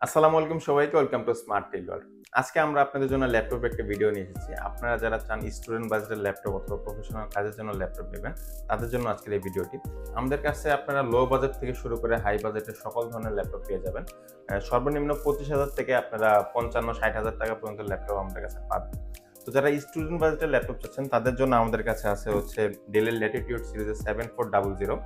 আসসালামু আলাইকুম সবাইকে, ওয়েলকাম টু স্মার্ট টেইলর। আজকে আমরা আপনাদের জন্য ল্যাপটপের একটা ভিডিও নিয়ে এসেছি। আপনারা যারা চান স্টুডেন্ট বাজেটের ল্যাপটপ অথবা প্রফেশনাল কাজের জন্য ল্যাপটপ নেবেন, তাদের জন্য আজকের এই ভিডিওটি। আমাদের কাছে আপনারা লো বাজেট থেকে শুরু করে হাই বাজেটের সকল ধরনের ল্যাপটপ পেয়ে যাবেন। সর্বনিম্ন 25,000 থেকে আপনারা 55-60,000 টাকা পর্যন্ত ল্যাপটপ আমাদের কাছে পাবেন। তো যারা স্টুডেন্ট বাজেটের ল্যাপটপ চাচ্ছেন, তাদের জন্য আমাদের কাছে আছে হচ্ছে ডেলের ল্যাটিটিউড সিরিজের 7400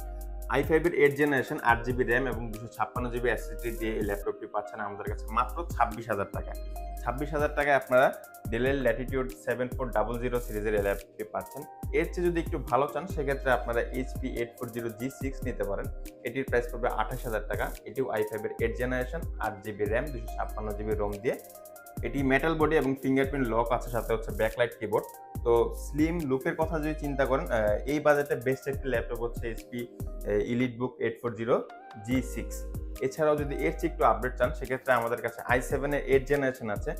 i5 এর 8 জেনারেশন 8 জিবি র্যাম এবং 256 জিবি এসএসডি দিয়ে এই ল্যাপটপটি পাচ্ছেন আমাদের কাছে মাত্র 26,000 টাকায়। 26,000 টাকায় আপনারা ডেলের ল্যাটিটিউড 7400 সিরিজের এই ল্যাপটপটি পাচ্ছেন। এর চেয়ে যদি একটু ভালো চান সেক্ষেত্রে আপনারা HP 840G6 নিতে পারেন। এটির প্রাইস পড়বে 28,000 টাকা। এটিও i5 এর 8 generation 8 GB RAM 256 GB ROM দিয়ে। এটি মেটাল বডি এবং ফিঙ্গারপ্রিন্ট লক আছে, সাথে হচ্ছে ব্যাকলাইট কিবোর্ড। তো স্লিম লুকের কথা যদি চিন্তা করেন, এই বাজেটে বেস্ট একটি ল্যাপটপ হচ্ছে HP EliteBook 840G6। এছাড়াও যদি এর চেয়ে একটু আপডেট চান সেক্ষেত্রে আমাদের কাছে i7 এর 8 জেনারেশন আছে।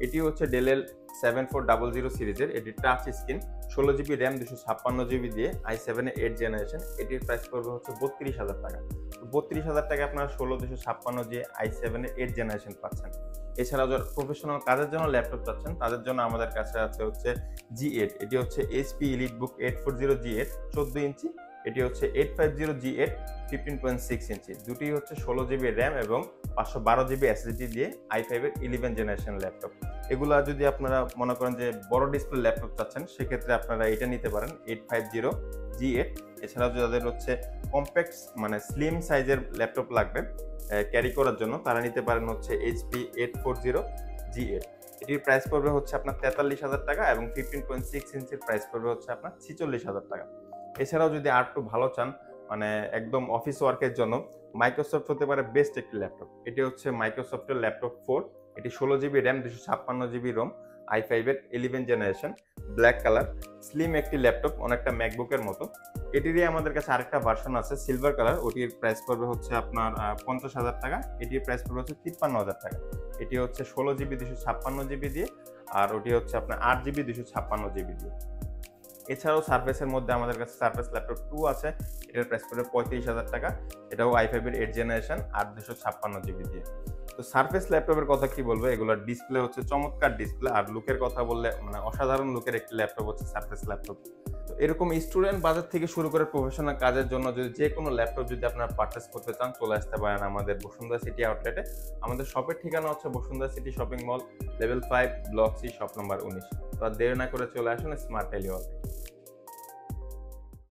এটি হচ্ছে ডেলের 7400 সিরিজের। এটি touch screen 16 GB RAM 256 GB দিয়ে i7 এর 8 জেনারেশন। এটির প্রাইস পড়বে হচ্ছে 32,000 টাকা। 32,000 টাকায় আপনারা 16 দিয়ে i7 এর 8 জেনারেশন পাচ্ছেন। এছাড়াও যারা প্রফেশনাল কাজের জন্য ল্যাপটপ চাচ্ছেন তাদের জন্য আমাদের কাছে আছে হচ্ছে G8। এটি হচ্ছে HP EliteBook 840G8 14 ইঞ্চি। এটি হচ্ছে 850G8 15.6 ইঞ্চি। দুটি হচ্ছে 16 জিবি র্যাম এবং 512 জিবি এসএসডি দিয়ে i5 এর 11 জেনারেশন ল্যাপটপ। এগুলা যদি আপনারা মনে করেন যে বড় ডিসপ্লে ল্যাপটপ চাচ্ছেন সেক্ষেত্রে আপনারা এটা নিতে পারেন 850G8। এছাড়াও যাদের হচ্ছে কম্প্যাক্ট মানে স্লিম সাইজের ল্যাপটপ লাগবে ক্যারি করার জন্য, তারা নিতে পারেন হচ্ছে HP 840G8। এটির প্রাইস পড়বে হচ্ছে আপনার 43,000 টাকা এবং 15.6 ইঞ্চির প্রাইস পড়বে হচ্ছে আপনার 46,000 টাকা। এছাড়াও যদি আর একটু ভালো চান, মানে একদম অফিস ওয়ার্কের জন্য, মাইক্রোসফট হতে পারে বেস্ট একটি ল্যাপটপ। এটি হচ্ছে মাইক্রোসফটের ল্যাপটপ 4। এটি 16 GB RAM 256 GB ROM i5 এর 11 জেনারেশন ব্ল্যাক কালার স্লিম একটি ল্যাপটপ, অনেকটা ম্যাকবুকের মতো। এটিরই আমাদের কাছে আরেকটা ভার্সন আছে সিলভার কালার। ওটির প্রাইস পড়বে হচ্ছে আপনার 50,000 টাকা। এটির প্রাইস পড়বে হচ্ছে 53,000 টাকা। এটি হচ্ছে 16 জিবি 256 জিবি দিয়ে, আর ওটি হচ্ছে আপনার 8 জিবি 256 জিবি দিয়ে। এছাড়াও সারফেসের মধ্যে আমাদের কাছে সারফেস ল্যাপটপ 2 আছে। এটার প্রাইস পড়বে 35,000 টাকা। এটাও i5 এর 8 জেনারেশন 256 জিবি দিয়ে। তো সারফেস ল্যাপটপের কথা কি বলবো, এগুলোর ডিসপ্লে হচ্ছে চমৎকার ডিসপ্লে, আর লুকের কথা বললে মানে অসাধারণ লুকের একটি ল্যাপটপ হচ্ছে সারফেস ল্যাপটপ। তো এরকম স্টুডেন্ট বাজার থেকে শুরু করে প্রফেশনাল কাজের জন্য যদি যে কোনো ল্যাপটপ যদি আপনারা পারচেস করতে চান, চলে আসতে পারেন আমাদের বসুন্ধরা সিটি আউটলেটে। আমাদের শপের ঠিকানা হচ্ছে Bashundhara city shopping mall, level 5, block C, shop number 19। তো আর দেরি না করে চলে আসুন স্মার্ট টেলিওয়ালে।